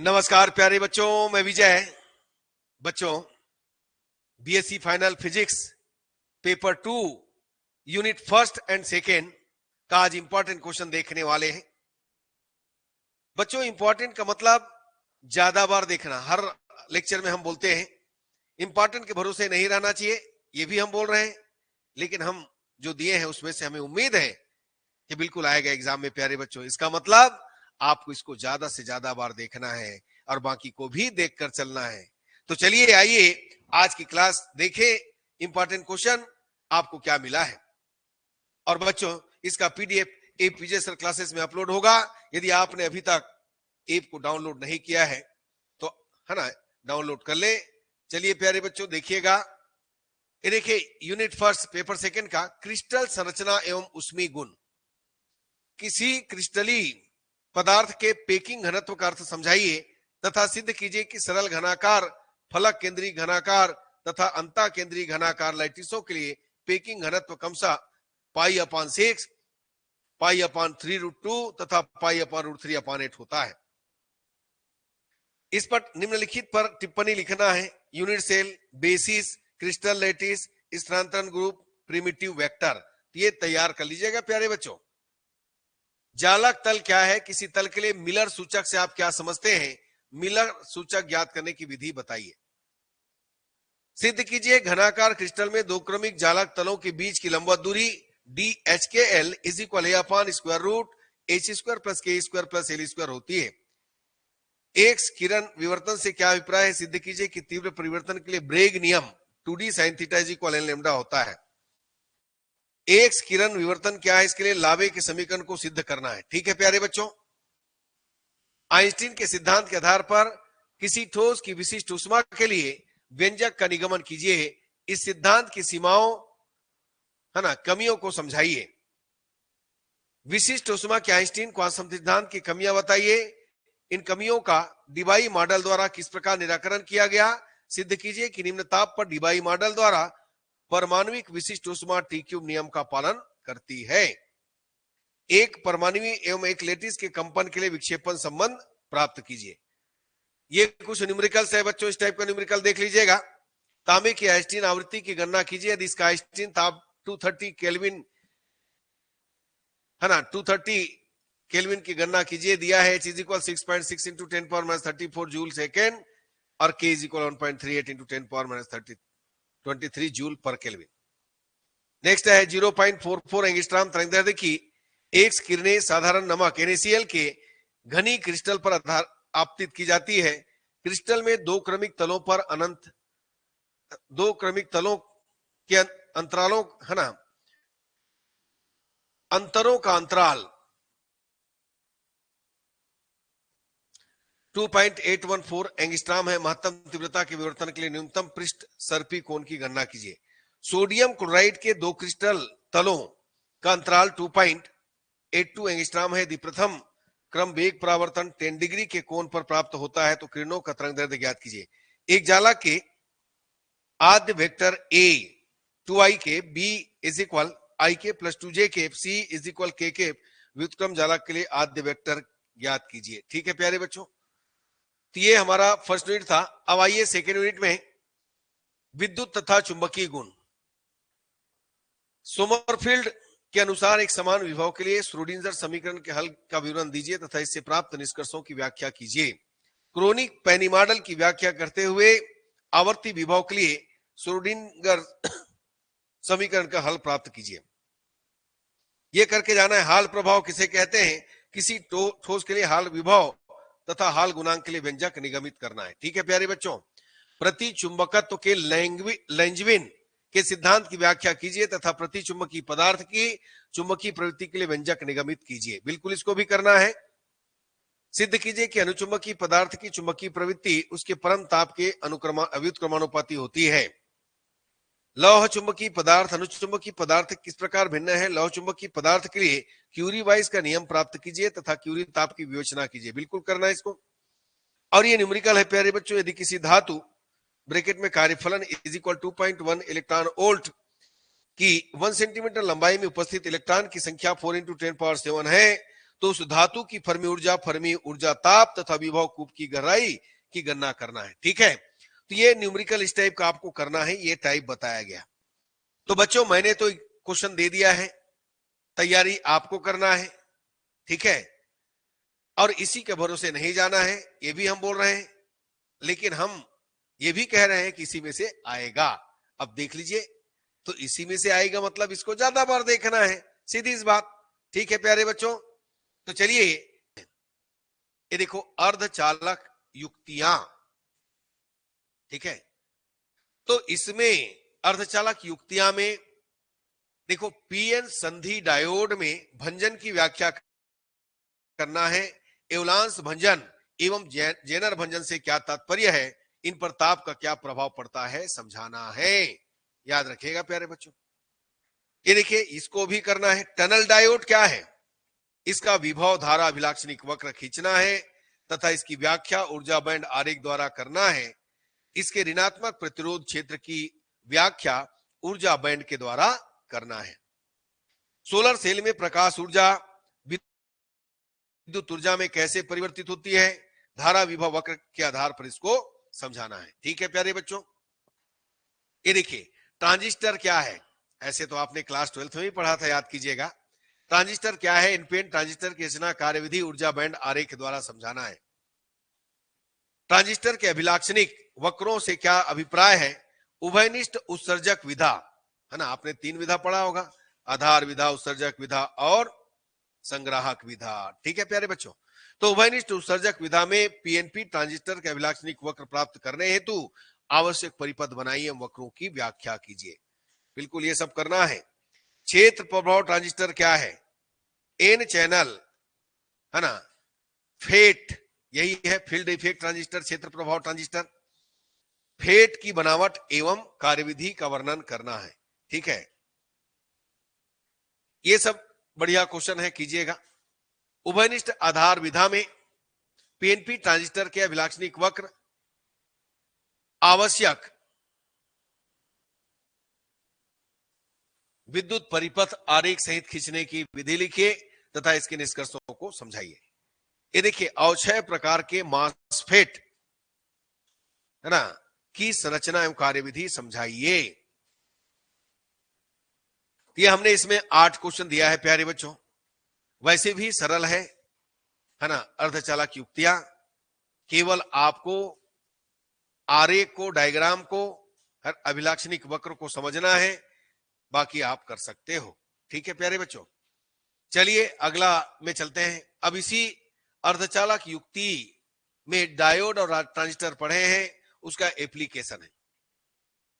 नमस्कार प्यारे बच्चों, मैं विजय। बच्चों, BSc final physics paper 2 unit first and second का आज इंपॉर्टेंट क्वेश्चन देखने वाले हैं। बच्चों, इंपॉर्टेंट का मतलब ज्यादा बार देखना। हर लेक्चर में हम बोलते हैं इंपॉर्टेंट के भरोसे नहीं रहना चाहिए, ये भी हम बोल रहे हैं, लेकिन हम जो दिए हैं उसमें से हमें उम्मीद है कि बिल्कुल आएगा एग्जाम में। प्यारे बच्चों, इसका मतलब आपको इसको ज्यादा से ज्यादा बार देखना है और बाकी को भी देखकर चलना है। तो चलिए आइए आज की क्लास देखें। इंपॉर्टेंट क्वेश्चन आपको क्या मिला है। और बच्चों, इसका पीडीएफ ऐप विजय सर क्लासेस में अपलोड होगा। यदि आपने अभी तक ऐप को डाउनलोड नहीं किया है तो है ना, डाउनलोड कर ले। चलिए प्यारे बच्चों देखिएगा। ये देखिए, यूनिट फर्स्ट पेपर सेकंड का क्रिस्टल संरचना एवं उष्मी गुण। किसी क्रिस्टली पदार्थ के पेकिंग घनत्व का अर्थ समझाइए तथा सिद्ध कीजिए कि सरल घनाकार, फलक केंद्रीय घनाकार तथा अंता केंद्रीय घनाकार लैटिसों के लिए पेकिंग घनत्व क्रमशः पाई/6, पाई/3√2 तथा पाई/√3/8 होता है। इस पर निम्नलिखित पर टिप्पणी लिखना है। Unit cell, basis, crystal lattice, स्थानांतरण ग्रुप, प्रिमिटिव वेक्टर। ये तैयार कर लीजिएगा प्यारे बच्चों। जालक तल क्या है? किसी तल के लिए मिलर सूचक से आप क्या समझते हैं? मिलर सूचक ज्ञात करने की विधि बताइए। सिद्ध कीजिए घनाकार क्रिस्टल में दो क्रमिक जालक तलों के बीच की लंबवत दूरी DHKL = A/√H² + K² + L² होती है। एक्स किरण विवर्तन से क्या अभिप्राय है? सिद्ध कीजिए कि तीव्र परिवर्तन के लिए ब्रेग नियम 2D sin θ = n λ होता है। एक्स किरण विवर्तन क्या है? इसके लिए लावे के समीकरण को सिद्ध करना है। ठीक है प्यारे बच्चों। आइंस्टीन के सिद्धांत के आधार पर किसी ठोस की विशिष्ट ऊष्मा के लिए व्यंजक का निगमन कीजिए। इस सिद्धांत की सीमाओं है ना, कमियों को समझाइए। विशिष्ट ऊष्मा के आइंस्टीन क्वांटम सिद्धांत की कमियां बताइए। इन कमियों का डिबाई मॉडल द्वारा किस प्रकार निराकरण किया गया? सिद्ध कीजिए कि निम्न ताप पर डिबाई मॉडल द्वारा परमाणविक विशिष्ट ऊष्मा T³ नियम का पालन करती है। एक परमाणु एवं एक लेटिस के कंपन के लिए विक्षेपण संबंध प्राप्त कीजिए। ये कुछ न्यूमेरिकल्स है बच्चों, इस टाइप का न्यूमेरिकल देख लीजिएगा। तांबे की आइंस्टीन आवृत्ति की गणना कीजिए। यदि इसका आइंस्टीन ताप 230 केल्विन है ना, 230 केल्विन की गणना कीजिए। दिया है H = 6.6 × 10⁻34 जूल सेकेंड और K = 1.38 × 10⁻23 जूल पर केल्विन। नेक्स्ट है 0.44 एंगस्ट्रॉम तरंगदैर्ध्य की एक्स किरणें साधारण नमक NaCl के घनी क्रिस्टल पर आपतित की जाती है। क्रिस्टल में दो क्रमिक तलों के अंतरालों है ना, अंतरों का अंतराल 2.814 एंगस्ट्रॉम है। महत्तम तीव्रता के विवर्तन के लिए न्यूनतम पृष्ठ सर्पी कोण की गणना कीजिए। सोडियम क्लोराइड के दो क्रिस्टल तलों का अंतराल 2.82 एंगस्ट्रॉम है। यदि प्रथम क्रम वेग परावर्तन 10 डिग्री के कोण पर प्राप्त होता है तो किरणों का तरंगदैर्ध्य ज्ञात कीजिए। एक जालक के आद्य वेक्टर A 2i के B = ik + 2j के C = k के व्युत्क्रम जालक के लिए आद्य वेक्टर ज्ञात कीजिए। ठीक है प्यारे बच्चों, तो ये हमारा फर्स्ट यूनिट था। अब आइए सेकेंड यूनिट में विद्युत तथा चुंबकीय गुण। सोमरफील्ड के अनुसार एक समान विभव के लिए श्रोडिंगर समीकरण के हल का विवरण दीजिए तथा इससे प्राप्त निष्कर्षों की व्याख्या कीजिए। क्रोनिक पेनी मॉडल की व्याख्या करते हुए आवर्ती विभव के लिए श्रोडिंगर समीकरण का हल प्राप्त कीजिए। यह करके जाना है। हाल प्रभाव किसे कहते हैं? किसी ठोस के लिए हाल विभव तथा हाल गुणांक के लिए व्यंजक निगमित करना है। ठीक है प्यारे बच्चों। प्रति चुंबकत्व के लैंजविन के सिद्धांत की व्याख्या कीजिए तथा प्रति चुंबकीय पदार्थ की चुंबकीय प्रवृत्ति के लिए व्यंजक निगमित कीजिए। बिल्कुल इसको भी करना है। सिद्ध कीजिए कि अनुचुंबकीय पदार्थ की चुंबकीय प्रवृत्ति उसके परम ताप के व्युत्क्रमानुपाती होती है। लौह चुंबकीय पदार्थ अनुचुंबकीय पदार्थ किस प्रकार भिन्न है? लौह चुंबकीय पदार्थ के लिए क्यूरी वाइज का नियम प्राप्त कीजिए तथा क्यूरी ताप की विवेचना कीजिए। बिल्कुल करना है इसको। और ये न्यूमेरिकल है प्यारे बच्चों। यदि किसी धातु ब्रैकेट में कार्यफलन = 2.1 इलेक्ट्रॉन वोल्ट की 1 सेंटीमीटर लंबाई में उपस्थित इलेक्ट्रॉन की संख्या 4 × 10⁻7 है तो उस धातु की फर्मी ऊर्जा ताप तथा विभव कूप की गहराई की गणना करना है। ठीक है, तो ये न्यूमेरिकल इस टाइप का आपको करना है, ये टाइप बताया गया। तो बच्चों मैंने तो क्वेश्चन दे दिया है, तैयारी आपको करना है। ठीक है, और इसी के भरोसे नहीं जाना है, ये भी हम बोल रहे हैं, लेकिन हम ये भी कह रहे हैं कि इसी में से आएगा। अब देख लीजिए, तो इसी में से आएगा मतलब इसको ज्यादा बार देखना है, सीधी इस बात। ठीक है प्यारे बच्चों, तो चलिए ये देखो अर्धचालक युक्तियां। ठीक है, तो इसमें अर्धचालक युक्तियां में देखो पीएन संधि डायोड में भंजन की व्याख्या करना है। एवलांस भंजन एवं जेनर भंजन से क्या तात्पर्य है, इन पर ताप का क्या प्रभाव पड़ता है समझाना है। याद रखिएगा प्यारे बच्चों। ये देखिए इसको भी करना है। टनल डायोड क्या है, इसका विभव धारा अभिलाक्षणिक वक्र खींचना है तथा इसकी व्याख्या ऊर्जा बैंड आरेख द्वारा करना है। इसके ऋणात्मक प्रतिरोध क्षेत्र की व्याख्या ऊर्जा बैंड के द्वारा करना है। सोलर सेल में प्रकाश ऊर्जा विद्युत ऊर्जा में कैसे परिवर्तित होती है, धारा विभव वक्र के आधार पर इसको समझाना है। ठीक है प्यारे बच्चों, ये देखिए ट्रांजिस्टर क्या है, ऐसे तो आपने क्लास 12th में ही पढ़ा था, याद कीजिएगा। ट्रांजिस्टर क्या है, इनपेन ट्रांजिस्टर की रचना कार्यविधि ऊर्जा बैंड आरेख द्वारा समझाना है। ट्रांजिस्टर के अभिलाक्षणिक वक्रों से क्या अभिप्राय है, उभयनिष्ठ उत्सर्जक विधा, है ना, आपने 3 विधा पढ़ा होगा, आधार विधा, उत्सर्जक विधा और संग्राहक विधा। ठीक है प्यारे बच्चों, तो उभयनिष्ठ उत्सर्जक विधा में पीएनपी ट्रांजिस्टर के अभिलाक्षणिक वक्र प्राप्त करने हेतु आवश्यक परिपथ बनाइए, वक्रों की व्याख्या कीजिए। बिल्कुल ये सब करना है। क्षेत्र प्रभाव ट्रांजिस्टर क्या है, एन चैनल, है ना, फेट, यही है फील्ड इफेक्ट ट्रांजिस्टर, क्षेत्र प्रभाव ट्रांजिस्टर। फेट की बनावट एवं कार्यविधि का वर्णन करना है। ठीक है, ये सब बढ़िया क्वेश्चन है, कीजिएगा। उभयनिष्ठ आधार विधा में पीएनपी ट्रांजिस्टर के अभिलाक्षणिक वक्र आवश्यक विद्युत परिपथ आरेख सहित खींचने की विधि लिखिए तथा इसके निष्कर्षों को समझाइए। ये देखिए अवक्षय प्रकार के मॉसफेट, है ना, की संरचना एवं कार्यविधि समझाइए। ये हमने इसमें 8 क्वेश्चन दिया है प्यारे बच्चों, वैसे भी सरल है ना। अर्धचालक युक्तियां, केवल आपको आरेख को, डायग्राम को, हर अभिलाक्षणिक वक्र को समझना है, बाकी आप कर सकते हो। ठीक है प्यारे बच्चों, चलिए अगला में चलते हैं। अब इसी अर्धचालक युक्ति में डायोड और ट्रांजिस्टर पढ़े हैं, उसका एप्लीकेशन है।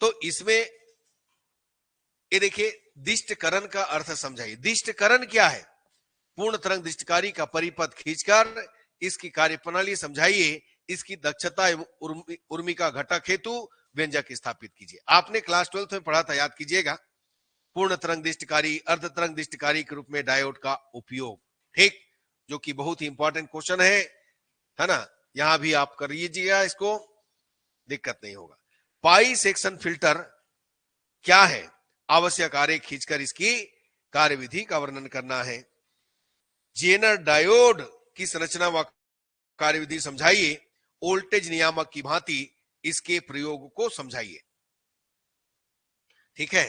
तो इसमें ये देखिए दिष्टकरण का अर्थ समझाइए। दिष्टकरण क्या है, पूर्ण तरंग दिष्टकारी का परिपथ खींचकर इसकी कार्यप्रणाली समझाइए, इसकी दक्षता एवं उर्मिका घटक हेतु व्यंजक स्थापित कीजिए। आपने क्लास 12th में पढ़ा था, याद कीजिएगा, पूर्ण तरंग दिष्टकारी, अर्ध तरंग दिष्टकारी के रूप में डायोड का उपयोग। ठीक, जो कि बहुत ही इंपॉर्टेंट क्वेश्चन है ना, यहां भी आप कर लीजिएगा, इसको दिक्कत नहीं होगा। पाई सेक्शन फिल्टर क्या है, आवश्यक आरेख खींचकर इसकी कार्यविधि का वर्णन करना है। जेनर डायोड की संरचना व कार्यविधि समझाइए, वोल्टेज नियामक की भांति इसके प्रयोग को समझाइए। ठीक है,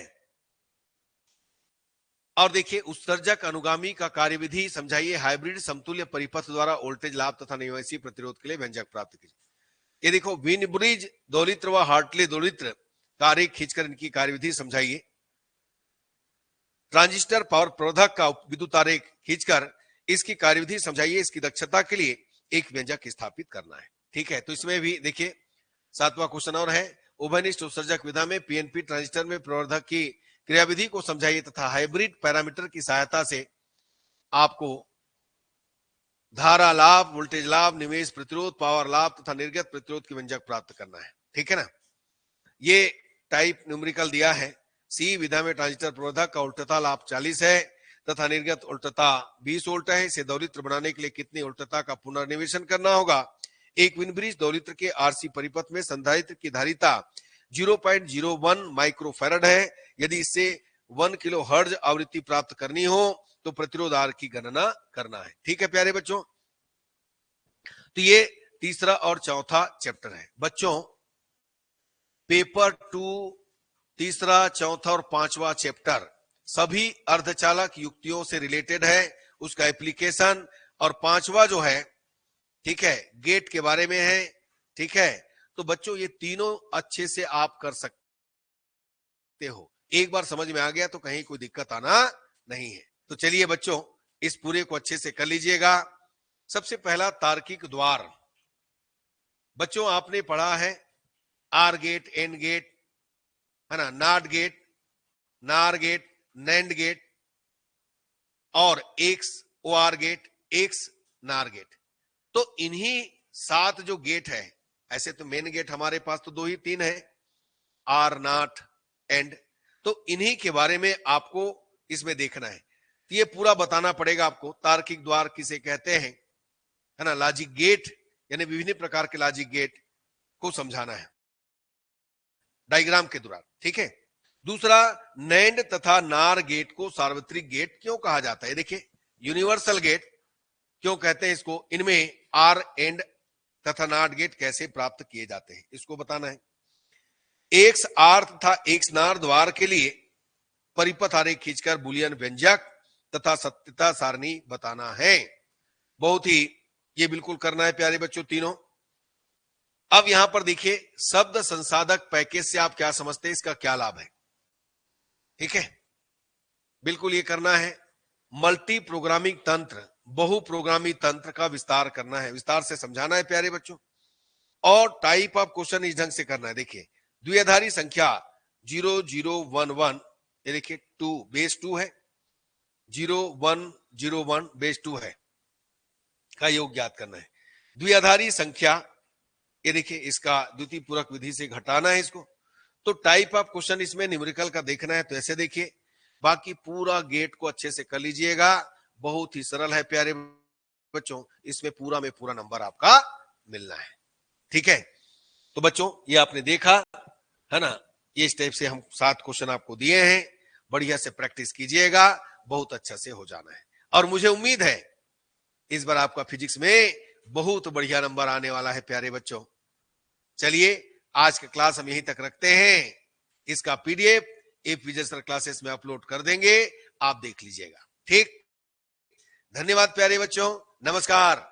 और देखिए उत्सर्जक अनुगामी का कार्यविधि समझाइए, हाइब्रिड समतुल्य परिपथ द्वारा वोल्टेज लाभ तथा निवासी प्रतिरोध के लिए व्यंजक प्राप्त कीजिए। ये देखो विनब्रिज दोलित्र व हार्टले दोलित्र का आरेख खींचकर इनकी कार्यविधि समझाइए। ट्रांजिस्टर पावर प्रवर्धक का विद्युत आरेख खींचकर इसकी कार्यविधि समझाइए, इसकी दक्षता के लिए एक व्यंजक स्थापित करना है। ठीक है, तो इसमें भी देखिए 7वां क्वेश्चन और है, उभयनिष्ठ उत्सर्जक विधा में पीएनपी ट्रांजिस्टर में प्रवर्धक की क्रियाविधि को समझाइए तथा हाइब्रिड पैरामीटर की सहायता से आपको धारा लाभ, वोल्टेज लाभ, निवेश प्रतिरोध, पावर लाभ तथा निर्गत प्रतिरोध की व्यंजक प्राप्त करना है। ठीक है ना, ये टाइप न्यूमेरिकल दिया है। सी विधा में ट्रांजिस्टर प्रवर्धक का उल्टता लाभ 40 है तथा निर्गत उल्टता 20 वोल्ट है। इसे दोलित्र बनाने के लिए कितनी उल्टता का पुनर्निवेशन करना होगा। एक विनब्रिज दोलित्र के आरसी परिपथ में संधारित्र की धारिता 0.01 माइक्रोफैरड है। यदि इससे 1 किलो हर्ट्ज आवृत्ति प्राप्त करनी हो तो प्रतिरोध R की गणना करना है। ठीक है प्यारे बच्चों, तो ये तीसरा और चौथा चैप्टर है बच्चों। पेपर 2 तीसरा, चौथा और पांचवा चैप्टर सभी अर्धचालक युक्तियों से रिलेटेड है, उसका एप्लीकेशन, और पांचवा जो है, ठीक है, गेट के बारे में है। ठीक है, तो बच्चों ये तीनों अच्छे से आप कर सकते हो। एक बार समझ में आ गया तो कहीं कोई दिक्कत आना नहीं है। तो चलिए बच्चों, इस पूरे को अच्छे से कर लीजिएगा। सबसे पहला तार्किक द्वार। बच्चों आपने पढ़ा है आर गेट, एंड गेट, है ना, नॉट गेट, नार गेट, नैंड गेट और एक्स ओआर गेट, एक्स नार गेट। तो इन्हीं 7 जो गेट है, ऐसे तो मेन गेट हमारे पास तो 2 ही 3 है, आर, नॉट, एंड, तो इन्हीं के बारे में आपको इसमें देखना है। तो ये पूरा बताना पड़ेगा आपको। तार्किक द्वार किसे कहते हैं, है ना, लॉजिक गेट, यानी विभिन्न प्रकार के लॉजिक गेट को समझाना है डायग्राम के द्वारा। ठीक है, दूसरा, नैंड तथा नार गेट को सार्वत्रिक गेट क्यों कहा जाता है। देखिए, यूनिवर्सल गेट क्यों कहते हैं इसको, इनमें आर, एंड तथा नॉट गेट कैसे प्राप्त किए जाते हैं, इसको बताना है। एक्स आर तथा एक्स नार द्वार के लिए परिपथ आरेख खींचकर बुलियन व्यंजक तथा सत्यता सारणी बताना है। बहुत ही ये बिल्कुल करना है प्यारे बच्चों तीनों। अब यहां पर देखिए, शब्द संसाधक पैकेज से आप क्या समझते हैं, इसका क्या लाभ है। ठीक है, बिल्कुल ये करना है। मल्टी प्रोग्रामिंग तंत्र, बहु प्रोग्रामिंग तंत्र का विस्तार करना है, विस्तार से समझाना है प्यारे बच्चों। और टाइप ऑफ क्वेश्चन इस ढंग से करना है। देखिए, द्विआधारी संख्या 0 0 1 1, ये देखिए 2 बेस 2 है, 0 1 0 1 बेस 2 है, का योग ज्ञात करना है। द्विआधारी संख्या, ये देखिए इसका द्वितीय पूरक विधि से घटाना है इसको। तो टाइप ऑफ क्वेश्चन इसमें न्यूमेरिकल का देखना है, तो ऐसे देखिए। बाकी पूरा गेट को अच्छे से कर लीजिएगा, बहुत ही सरल है प्यारे बच्चों, इसमें पूरा में पूरा नंबर आपका मिलना है। ठीक है, तो बच्चों ये आपने देखा है ना, ये इस टाइप से हम 7 क्वेश्चन आपको दिए हैं, बढ़िया से प्रैक्टिस कीजिएगा, बहुत अच्छा से हो जाना है। और मुझे उम्मीद है इस बार आपका फिजिक्स में बहुत बढ़िया नंबर आने वाला है प्यारे बच्चों। चलिए, आज का क्लास हम यहीं तक रखते हैं। इसका पीडीएफ एप विजय सर क्लासेस में अपलोड कर देंगे, आप देख लीजिएगा। ठीक, धन्यवाद प्यारे बच्चों, नमस्कार।